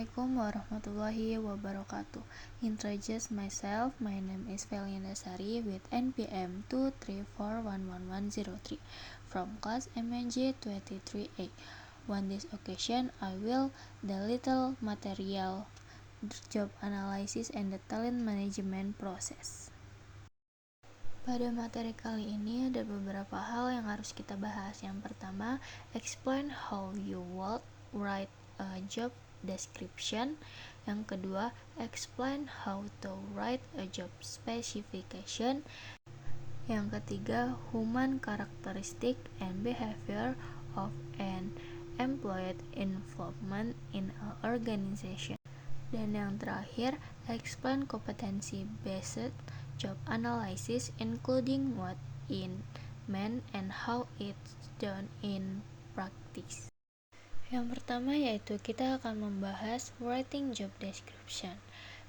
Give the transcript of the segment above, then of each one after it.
Assalamualaikum warahmatullahi wabarakatuh. Introduce myself. My name is Veliana Sari with NPM 2341110 from class MNJ 23A. On this occasion, I will the little material job analysis and the talent management process. Pada materi kali ini ada beberapa hal yang harus kita bahas. Yang pertama, explain how you would write a job description. Yang kedua, explain how to write a job specification. Yang ketiga, human characteristic and behavior of an employee involvement in an organization. Dan yang terakhir, explain competency-based job analysis including what it meant and how it's done in practice. Yang pertama yaitu kita akan membahas writing job description.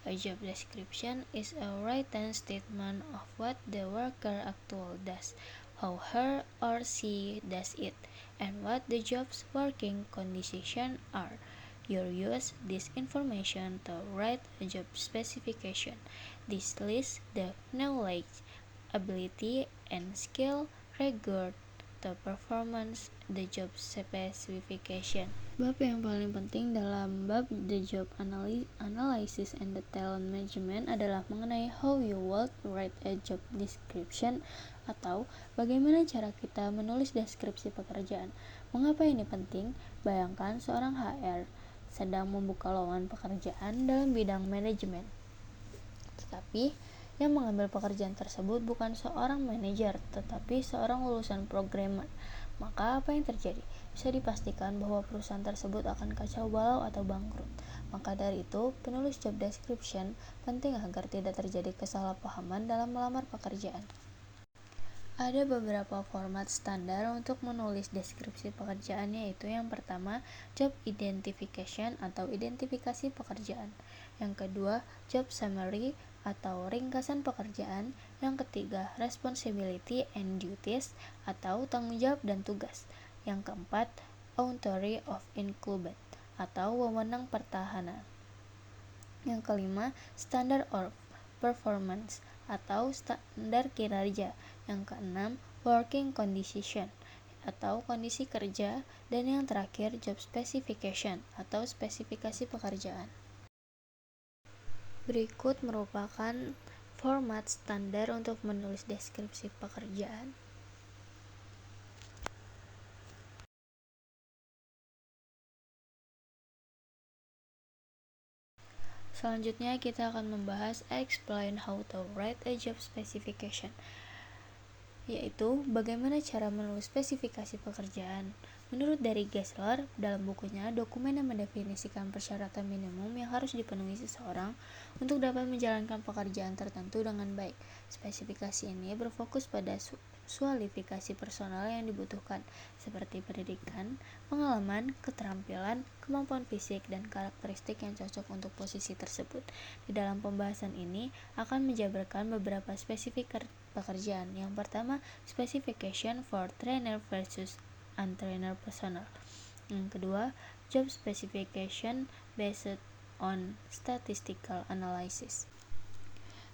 A job description is a written statement of what the worker actually does, how her or she does it, and what the job's working conditions are. You use this information to write a job specification. This lists the knowledge, ability, and skill required to performance the job specification. Bab yang paling penting dalam bab the job analysis and the talent management adalah mengenai how you would write a job description atau bagaimana cara kita menulis deskripsi pekerjaan. Mengapa ini penting? Bayangkan seorang HR sedang membuka lowongan pekerjaan dalam bidang manajemen. Tetapi yang mengambil pekerjaan tersebut bukan seorang manajer, tetapi seorang lulusan programmer. Maka apa yang terjadi? Bisa dipastikan bahwa perusahaan tersebut akan kacau balau atau bangkrut. Maka dari itu, penulis job description penting agar tidak terjadi kesalahpahaman dalam melamar pekerjaan. Ada beberapa format standar untuk menulis deskripsi pekerjaan, yaitu yang pertama, job identification atau identifikasi pekerjaan. Yang kedua, job summary atau ringkasan pekerjaan. Yang ketiga, responsibility and duties atau tanggung jawab dan tugas. Yang keempat, authority of inclusion atau wewenang pertahanan. Yang kelima, standard of performance atau standar kinerja. Yang keenam, working condition atau kondisi kerja. Dan yang terakhir, job specification atau spesifikasi pekerjaan. Berikut merupakan format standar untuk menulis deskripsi pekerjaan. Selanjutnya kita akan membahas explain how to write a job specification, yaitu bagaimana cara menulis spesifikasi pekerjaan. Menurut dari Gessler, dalam bukunya, dokumen yang mendefinisikan persyaratan minimum yang harus dipenuhi seseorang untuk dapat menjalankan pekerjaan tertentu dengan baik. Spesifikasi ini berfokus pada kualifikasi personal yang dibutuhkan, seperti pendidikan, pengalaman, keterampilan, kemampuan fisik, dan karakteristik yang cocok untuk posisi tersebut. Di dalam pembahasan ini akan menjabarkan beberapa spesifik pekerjaan. Yang pertama, specification for trainer versus untrained personnel. Yang kedua, job specification based on statistical analysis.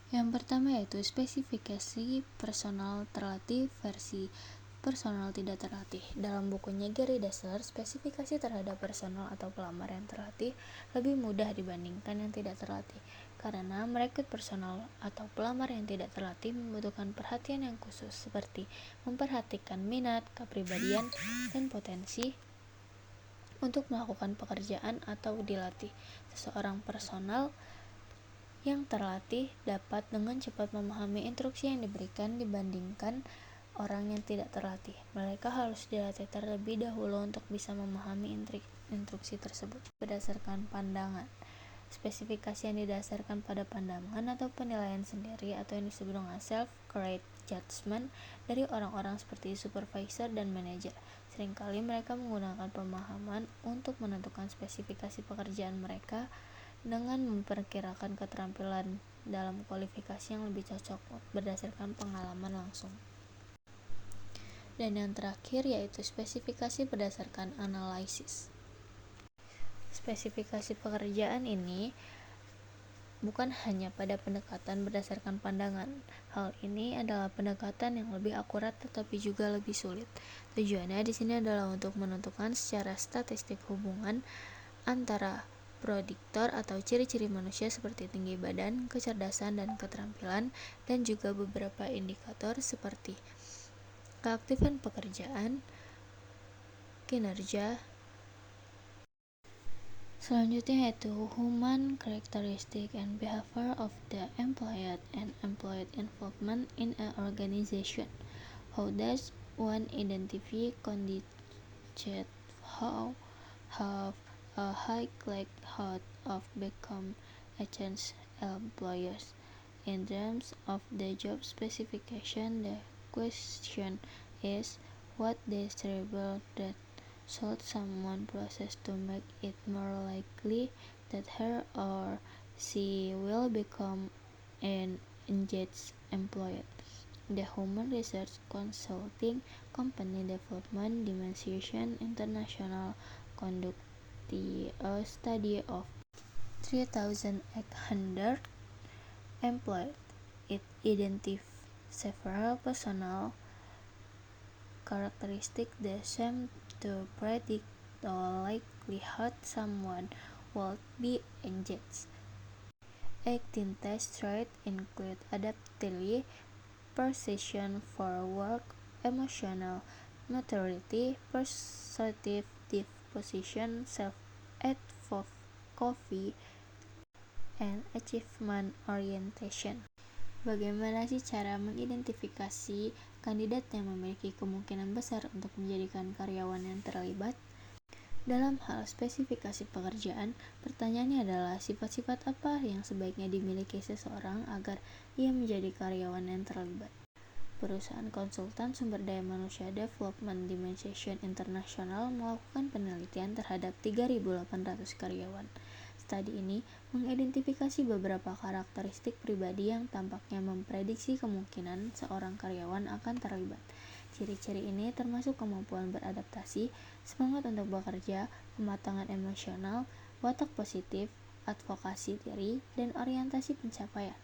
Yang pertama yaitu spesifikasi personal terlatih versi personal tidak terlatih. Dalam bukunya Gary Dessler, spesifikasi terhadap personal atau pelamar yang terlatih lebih mudah dibandingkan yang tidak terlatih, karena merekrut personal atau pelamar yang tidak terlatih membutuhkan perhatian yang khusus, seperti memperhatikan minat, kepribadian, dan potensi untuk melakukan pekerjaan atau dilatih. Seseorang personal yang terlatih dapat dengan cepat memahami instruksi yang diberikan dibandingkan orang yang tidak terlatih. Mereka harus dilatih terlebih dahulu untuk bisa memahami instruksi tersebut. Berdasarkan pandangan, spesifikasi yang didasarkan pada pandangan atau penilaian sendiri atau yang disebut dengan self-correct judgment dari orang-orang seperti supervisor dan manajer. Seringkali mereka menggunakan pemahaman untuk menentukan spesifikasi pekerjaan mereka dengan memperkirakan keterampilan dalam kualifikasi yang lebih cocok berdasarkan pengalaman langsung. Dan yang terakhir yaitu spesifikasi berdasarkan analisis. Spesifikasi pekerjaan ini bukan hanya pada pendekatan berdasarkan pandangan. Hal ini adalah pendekatan yang lebih akurat tetapi juga lebih sulit. Tujuannya di sini adalah untuk menentukan secara statistik hubungan antara prediktor atau ciri-ciri manusia seperti tinggi badan, kecerdasan, dan keterampilan, dan juga beberapa indikator seperti keaktifan pekerjaan, kinerja. Selanjutnya yaitu human characteristic and behavior of the employed and employed involvement in an organization. How does one identify candidates who have a high likelihood of becoming agents employers? In terms of the job specification, the question is what desirable that should someone possess to make it more likely that he or she will become an engaged employee. The human research consulting company Development Dimension International conducted a study of 3,800 employees. It identified several personal characteristics that seem to predict the likelihood someone would be engaged. 18 test traits include adaptability, precision for work, emotional maturity, positive disposition, self-advocacy, and achievement orientation. Bagaimana sih cara mengidentifikasi kandidat yang memiliki kemungkinan besar untuk menjadikan karyawan yang terlibat? Dalam hal spesifikasi pekerjaan, pertanyaannya adalah sifat-sifat apa yang sebaiknya dimiliki seseorang agar ia menjadi karyawan yang terlibat. Perusahaan konsultan sumber daya manusia Development Dimension International melakukan penelitian terhadap 3.800 karyawan. Studi ini mengidentifikasi beberapa karakteristik pribadi yang tampaknya memprediksi kemungkinan seorang karyawan akan terlibat. Ciri-ciri ini termasuk kemampuan beradaptasi, semangat untuk bekerja, kematangan emosional, watak positif, advokasi diri, dan orientasi pencapaian.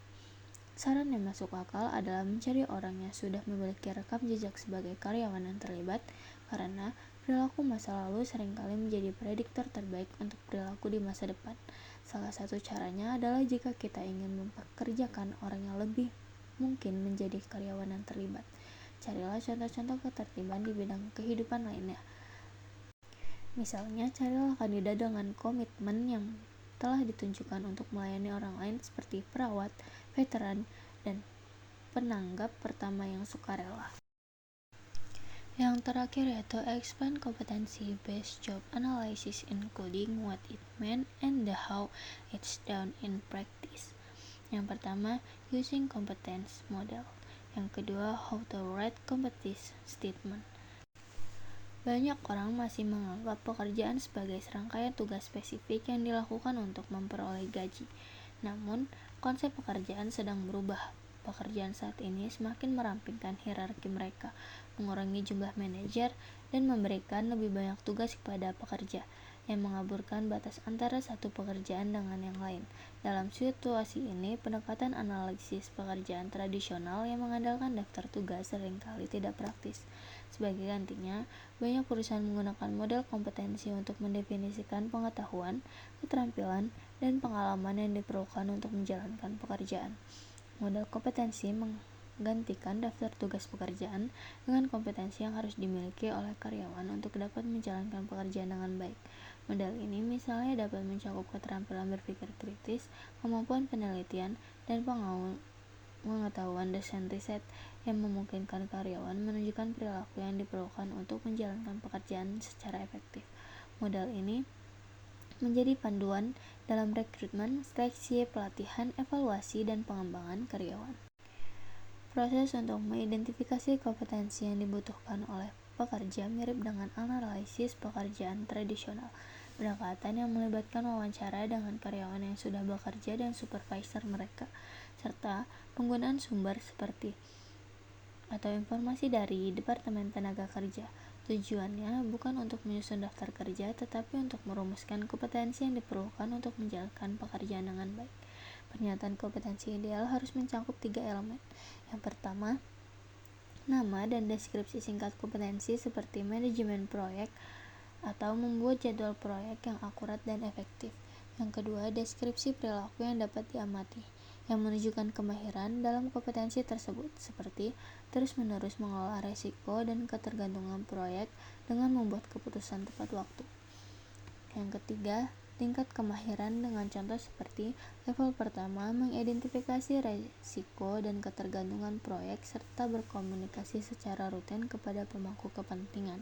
Saran yang masuk akal adalah mencari orang yang sudah memiliki rekam jejak sebagai karyawan yang terlibat, karena perilaku masa lalu seringkali menjadi prediktor terbaik untuk perilaku di masa depan. Salah satu caranya adalah jika kita ingin mempekerjakan orang yang lebih mungkin menjadi karyawan yang terlibat. Carilah contoh-contoh ketertiban di bidang kehidupan lainnya. Misalnya, carilah kandidat dengan komitmen yang telah ditunjukkan untuk melayani orang lain seperti perawat, veteran, dan penanggap pertama yang sukarela. Yang terakhir yaitu expand competency-based job analysis including what it meant and the how it's done in practice. Yang pertama, using competence model. Yang kedua, how to write competence statement. Banyak orang masih menganggap pekerjaan sebagai serangkaian tugas spesifik yang dilakukan untuk memperoleh gaji. Namun, konsep pekerjaan sedang berubah. Pekerjaan saat ini semakin merampingkan hierarki mereka, mengurangi jumlah manajer, dan memberikan lebih banyak tugas kepada pekerja, yang mengaburkan batas antara satu pekerjaan dengan yang lain. Dalam situasi ini, pendekatan analisis pekerjaan tradisional yang mengandalkan daftar tugas seringkali tidak praktis. Sebagai gantinya, banyak perusahaan menggunakan model kompetensi untuk mendefinisikan pengetahuan, keterampilan, dan pengalaman yang diperlukan untuk menjalankan pekerjaan. Model kompetensi menggantikan daftar tugas pekerjaan dengan kompetensi yang harus dimiliki oleh karyawan untuk dapat menjalankan pekerjaan dengan baik. Model ini misalnya dapat mencakup keterampilan berpikir kritis, kemampuan penelitian, dan pengetahuan desain riset yang memungkinkan karyawan menunjukkan perilaku yang diperlukan untuk menjalankan pekerjaan secara efektif. Model ini menjadi panduan dalam rekrutmen, seleksi, pelatihan, evaluasi, dan pengembangan karyawan. Proses untuk mengidentifikasi kompetensi yang dibutuhkan oleh pekerja mirip dengan analisis pekerjaan tradisional. Pendekatan yang melibatkan wawancara dengan karyawan yang sudah bekerja dan supervisor mereka, serta penggunaan sumber seperti atau informasi dari Departemen Tenaga Kerja, Tujuannya bukan untuk menyusun daftar kerja, tetapi untuk merumuskan kompetensi yang diperlukan untuk menjalankan pekerjaan dengan baik. Pernyataan kompetensi ideal harus mencakup 3 elemen. Yang pertama, nama dan deskripsi singkat kompetensi seperti manajemen proyek atau membuat jadwal proyek yang akurat dan efektif. Yang kedua, deskripsi perilaku yang dapat diamati, yang menunjukkan kemahiran dalam kompetensi tersebut, seperti terus-menerus mengelola risiko dan ketergantungan proyek dengan membuat keputusan tepat waktu. Yang ketiga, tingkat kemahiran dengan contoh seperti level pertama mengidentifikasi risiko dan ketergantungan proyek serta berkomunikasi secara rutin kepada pemangku kepentingan.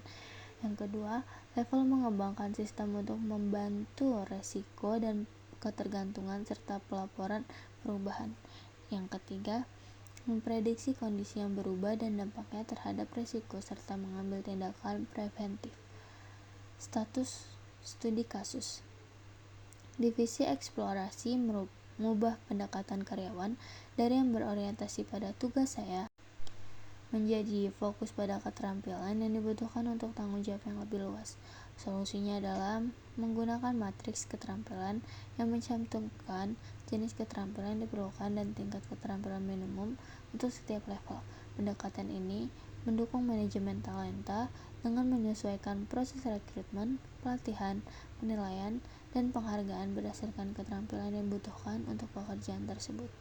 Yang kedua, level mengembangkan sistem untuk membantu risiko dan ketergantungan serta pelaporan perubahan. Yang ketiga, memprediksi kondisi yang berubah dan dampaknya terhadap risiko serta mengambil tindakan preventif. Status studi kasus. Divisi eksplorasi mengubah pendekatan karyawan dari yang berorientasi pada tugas saya menjadi fokus pada keterampilan yang dibutuhkan untuk tanggung jawab yang lebih luas. Solusinya adalah menggunakan matriks keterampilan yang mencantumkan jenis keterampilan yang diperlukan dan tingkat keterampilan minimum untuk setiap level. Pendekatan ini mendukung manajemen talenta dengan menyesuaikan proses rekrutmen, pelatihan, penilaian, dan penghargaan berdasarkan keterampilan yang dibutuhkan untuk pekerjaan tersebut.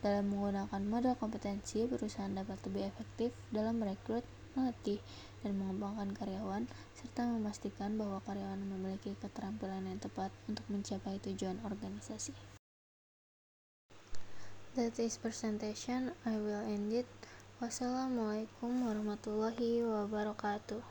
Dalam menggunakan model kompetensi, perusahaan dapat lebih efektif dalam merekrut, melatih, dan mengembangkan karyawan, serta memastikan bahwa karyawan memiliki keterampilan yang tepat untuk mencapai tujuan organisasi. That is presentation. I will end it. Wassalamualaikum warahmatullahi wabarakatuh.